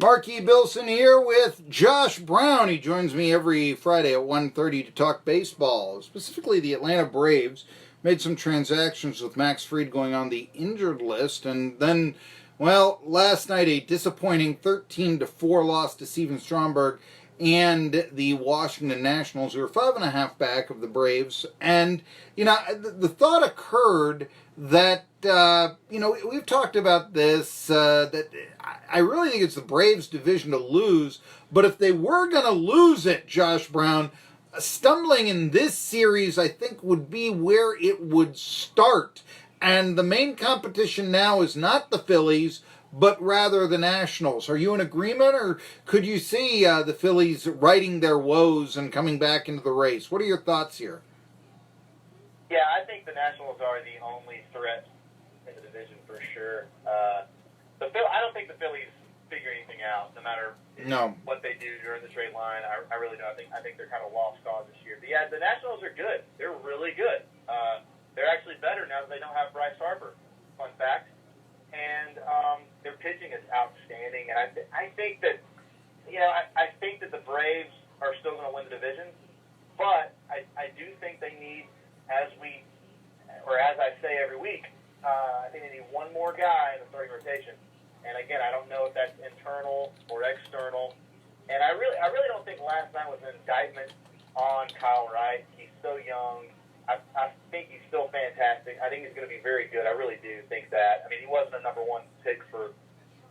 Marky, Billson here with Josh Brown. He joins me every Friday at 1:30 to talk baseball, specifically the Atlanta Braves. Made some transactions with Max Fried going on the injured list, and then, well, last night a disappointing 13-4 loss to Steven Stromberg and the Washington Nationals, who are 5.5 back of the Braves. And, the thought occurred that, we've talked about this, that I really think it's the Braves' division to lose. But if they were going to lose it, Josh Brown, stumbling in this series, I think, would be where it would start. And the main competition now is not the Phillies, but rather the Nationals. Are you in agreement, or could you see the Phillies righting their woes and coming back into the race? What are your thoughts here? Yeah, I think the Nationals are the only threat in the division for sure. I don't think the Phillies figure anything out, no matter what they do during the trade line. I really don't. I think they're kind of lost cause this year. But yeah, the Nationals are good. They're really good. They're actually better now that they don't have Bryce Harper. Fun fact. And their pitching is outstanding. And I think that, I think that the Braves are still going to win the division. But I do think they need, as I say every week, I think they need one more guy in the starting rotation. And again, I don't know if that's internal or external. And I really don't think last night was an indictment on Kyle Wright. He's so young. I think he's still fantastic. I think he's going to be very good. I really do think that. I mean, he wasn't a number one pick for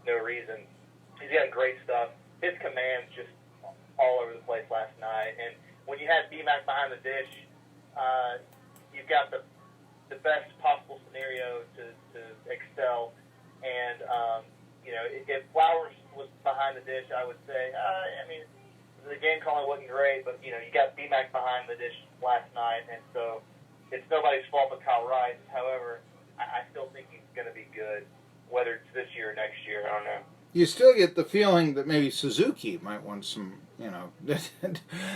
no reason. He's got great stuff. His command's just all over the place last night. And when you have B-Mac behind the dish, you've got the best possible scenario to excel. And, if Flowers was behind the dish, I would say, the game calling wasn't great, but, you got B-Mac behind the dish last night, and so it's nobody's fault but Kyle Wright. However, I still think he's going to be good, whether it's this year or next year. I don't know. You still get the feeling that maybe Suzuki might want some,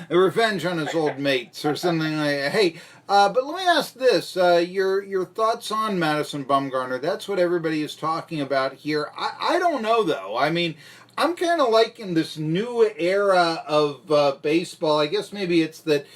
revenge on his old mates or something like that. Hey, but let me ask this. Your thoughts on Madison Bumgarner. That's what everybody is talking about here. I don't know, though. I mean, I'm kind of liking this new era of baseball. I guess maybe it's that,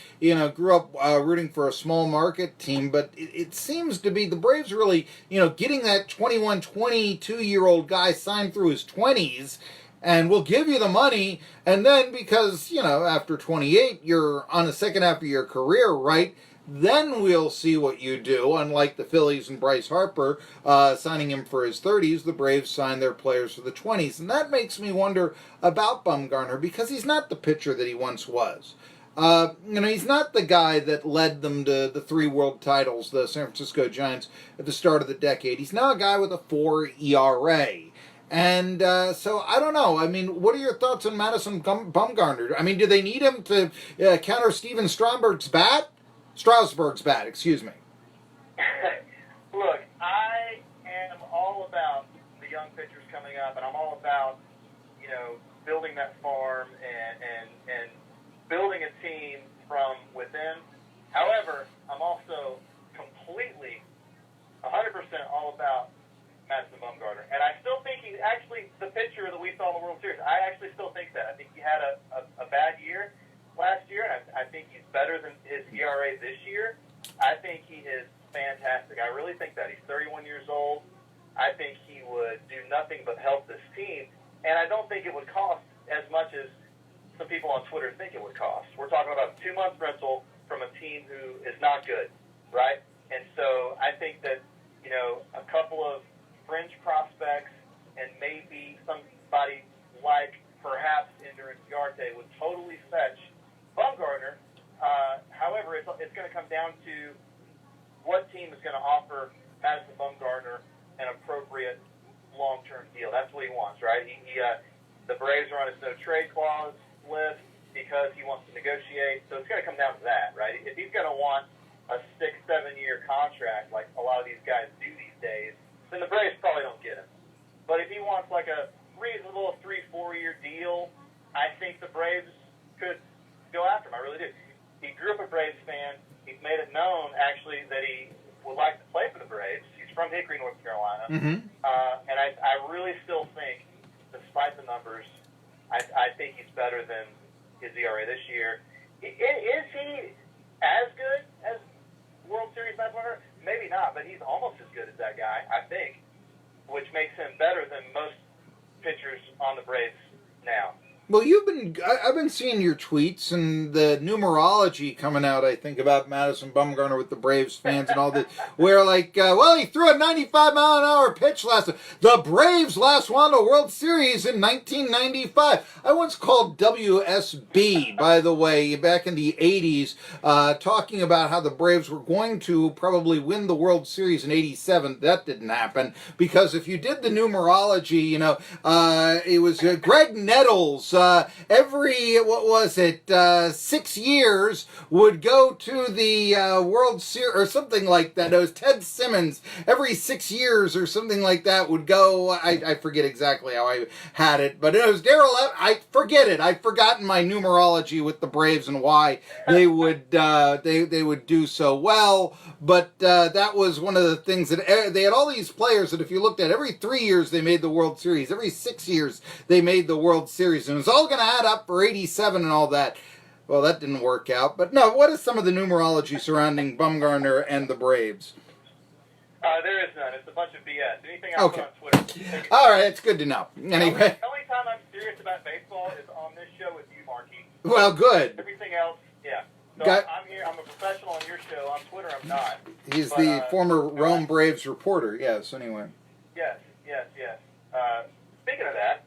grew up rooting for a small market team, but it seems to be the Braves really, getting that 21, 22-year-old guy signed through his 20s, and we'll give you the money, and then because, after 28, you're on the second half of your career, right? Then we'll see what you do. Unlike the Phillies and Bryce Harper signing him for his 30s, the Braves signed their players for the 20s. And that makes me wonder about Bumgarner, because he's not the pitcher that he once was. He's not the guy that led them to the 3 world titles, the San Francisco Giants, at the start of the decade. He's now a guy with a 4 ERA. And so, I don't know. I mean, what are your thoughts on Madison Bumgarner? I mean, do they need him to counter Steven Strasburg's bat? Excuse me. Look, I am all about the young pitchers coming up, and I'm all about, building that farm and building a team from within. However, I'm also completely, 100% all about Madison Bumgarner. And I still think he's actually the pitcher that we saw in the World Series. I actually still think that. I think he had a bad year last year, and I think he's better than his ERA this year. I think he is fantastic. I really think that. He's 31 years old. I think he would do nothing but help this team, and I don't think it would cost as much as some people on Twitter think it would cost. We're talking about a 2-month rental from a team who is not good, right? And so I think that, a couple of fringe prospects and maybe somebody like perhaps Ender Inciarte would totally fetch Bumgarner. However, it's going to come down to what team is going to offer Madison Bumgarner an appropriate long-term deal. That's what he wants, right? The Braves are on his no-trade clause list because he wants to negotiate. So it's going to come down to that, right? If he's going to want a 6-7-year contract like a lot of these guys do these days, then the Braves probably don't get him. But if he wants like a reasonable 3-4-year deal, I think the Braves could go after him. I really do. He grew up a Braves fan. He's made it known, actually, that he would like to play for the Braves. He's from Hickory, North Carolina. Mm-hmm. And I really still think, despite the numbers, I think he's better than his ERA this year. Is he as good as World Series MadBum? Maybe not, but he's almost as good as that guy, I think, which makes him better than most pitchers on the Braves now. Well, I've been seeing your tweets and the numerology coming out, I think, about Madison Bumgarner with the Braves fans and all this, where well, he threw a 95-mile-an-hour pitch last time. The Braves last won a World Series in 1995. I once called WSB, by the way, back in the 80s, talking about how the Braves were going to probably win the World Series in 87. That didn't happen, because if you did the numerology, it was Greg Nettles, every, 6 years would go to the World Series or something like that. It was Ted Simmons. Every 6 years or something like that would go. I forget exactly how I had it, but it was Darryl. I forget it. I've forgotten my numerology with the Braves and why they would they would do so well. But that was one of the things that they had all these players that if you looked at every 3 years they made the World Series. Every 6 years they made the World Series, and it was all going to add up for 87 and all that. Well, that didn't work out. But no, what is some of the numerology surrounding Bumgarner and the Braves? There is none. It's a bunch of BS. Anything I put on Twitter. All right, it's good to know. Anyway. The only time I'm serious about baseball is on this show with you, Marky. Well, good. Everything else, yeah. So I'm here. I'm a professional on your show. On Twitter, I'm not. He's the former Rome Braves reporter. Yes, anyway. Yes. Speaking of that,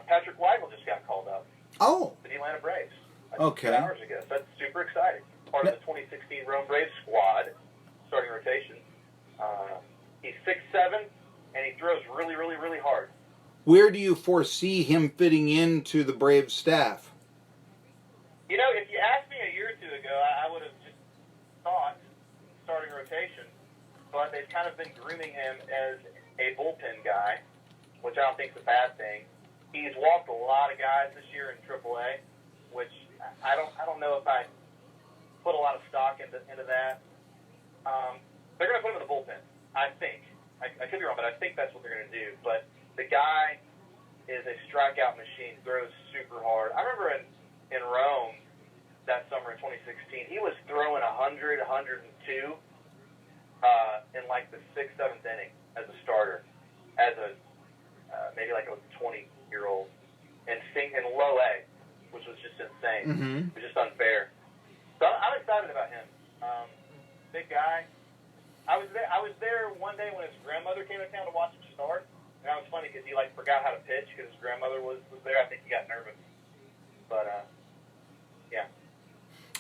Patrick Weigel just got called up. Oh. To the Atlanta Braves. Okay. 2 hours ago. So that's super exciting. Part of the 2016 Rome Braves squad, starting rotation. He's 6'7", and he throws really, really, really hard. Where do you foresee him fitting into the Braves staff? If you asked me a year or two ago, I would have just thought starting rotation. But they've kind of been grooming him as a bullpen guy, which I don't think is a bad thing. He's walked a lot of guys this year in AAA, which I don't know if I put a lot of stock into that. They're going to put him in the bullpen, I think. I could be wrong, but I think that's what they're going to do. But the guy is a strikeout machine, throws super hard. I remember in Rome that summer in 2016, he was throwing 100, 102 in like the 6th, 7th inning as a starter, as a maybe like a 20-year-old, and in low A, which was just insane. Mm-hmm. It was just unfair. So I'm excited about him. Big guy. I was there one day when his grandmother came to town to watch him start, and that was funny because he forgot how to pitch because his grandmother was there. I think he got nervous, but yeah.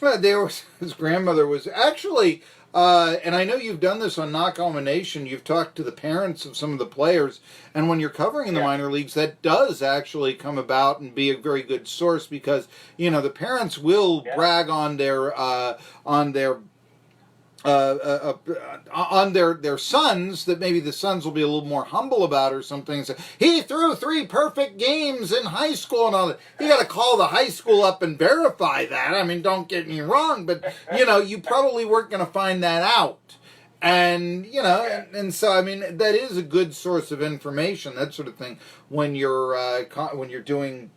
Well, his grandmother was actually, and I know you've done this on Knockahoma Nation. You've talked to the parents of some of the players, and when you're covering in the minor leagues, that does actually come about and be a very good source because the parents will brag on their sons that maybe the sons will be a little more humble about or something. So, he threw 3 perfect games in high school and all that. You got to call the high school up and verify that. I mean, don't get me wrong, but you probably weren't going to find that out. And and so I mean that is a good source of information, that sort of thing, when you're doing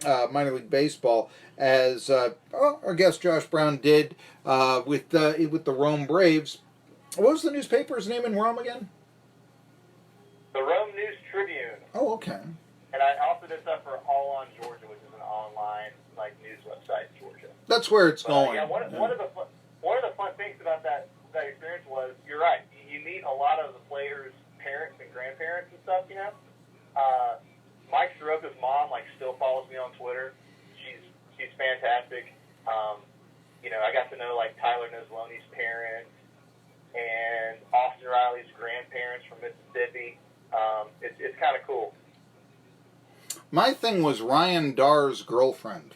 minor league baseball, as our guest Josh Brown did with the Rome Braves. What was the newspaper's name in Rome again? The Rome News Tribune. Oh, okay. And I also did stuff for All On Georgia, which is an online news website in Georgia. That's where it's going. Yeah, one of the fun things about that experience was, you're right, you meet a lot of the players' parents and grandparents and stuff. Mike Soroka's mom still follows me on Twitter. She's fantastic. I got to know Tyler Nozloni's parents and Austin Riley's grandparents from Mississippi. It's kind of cool. My thing was Ryan Darr's girlfriend.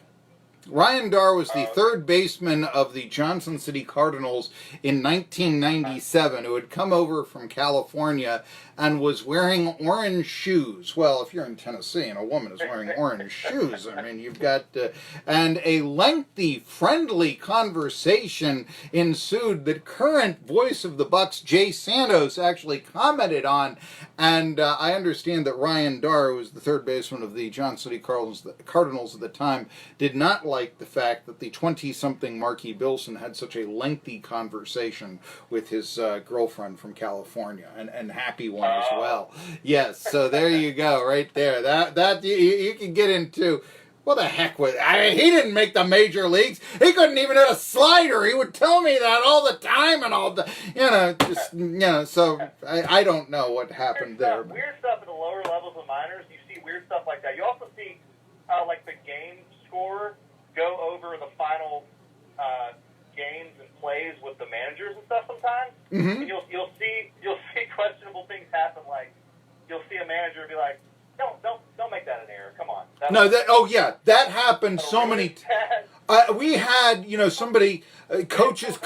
Ryan Darr was the third baseman of the Johnson City Cardinals in 1997, who had come over from California and was wearing orange shoes. Well, if you're in Tennessee and a woman is wearing orange shoes, I mean, you've got... and a lengthy, friendly conversation ensued that current voice of the Bucks, Jay Santos, actually commented on. And I understand that Ryan Darr, who was the third baseman of the Johnson City Cardinals at the time, did not like the fact that the 20-something Marky Billson had such a lengthy conversation with his girlfriend from California, and happy one as well. Yes, so there you go, right there. That you can get into. What the heck was... I mean, he didn't make the major leagues. He couldn't even hit a slider. He would tell me that all the time and all the... so I don't know what happened there. Weird stuff at the lower levels of minors. You see weird stuff like that. You also see, like, the game score go over the final games and plays with the managers and stuff sometimes. Mm-hmm. And you'll see questionable things happen. Like, you'll see a manager be like, Don't make that an error. Come on. That happened so many. We had, somebody, coaches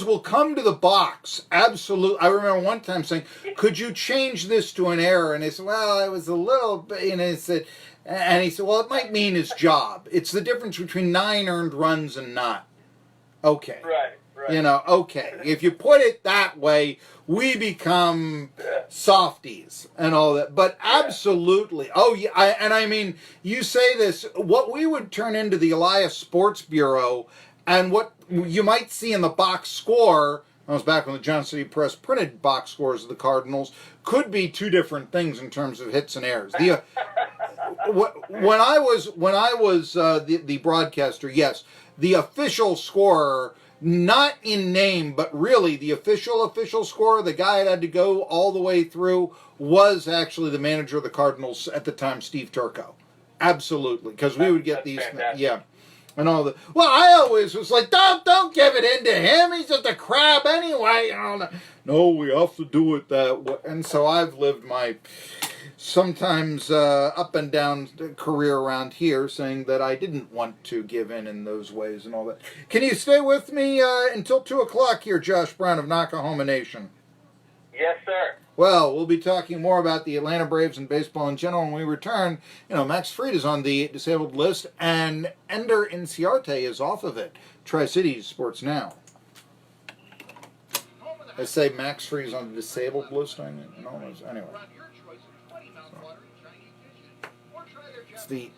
will come to the box. Absolutely. I remember one time saying, "Could you change this to an error?" And they said, "Well, it was a little bit." And he said, "Well, it might mean his job. It's the difference between 9 earned runs and not." Okay. Right. Okay. If you put it that way, we become softies and all that. But absolutely. Oh, yeah. I mean, you say this, what we would turn into the Elias Sports Bureau and what you might see in the box score, I was back when the Johnson City Press printed box scores of the Cardinals, could be two different things in terms of hits and errors. When I was the broadcaster, yes, the official scorer, not in name, but really the official scorer, the guy that had to go all the way through, was actually the manager of the Cardinals at the time, Steve Turco. Absolutely, because we would get these, and all the. Well, I always was like, don't give it into him. He's just a crab anyway. No, we have to do it that way. And so I've lived my sometimes up and down career around here, saying that I didn't want to give in those ways and all that. Can you stay with me until 2 o'clock here, Josh Brown of Knockahoma Nation? Yes, sir. Well, we'll be talking more about the Atlanta Braves and baseball in general when we return. Max Fried is on the disabled list, and Ender Inciarte is off of it. Tri-Cities Sports Now. I say Max Fried is on the disabled list. Anyway. It's the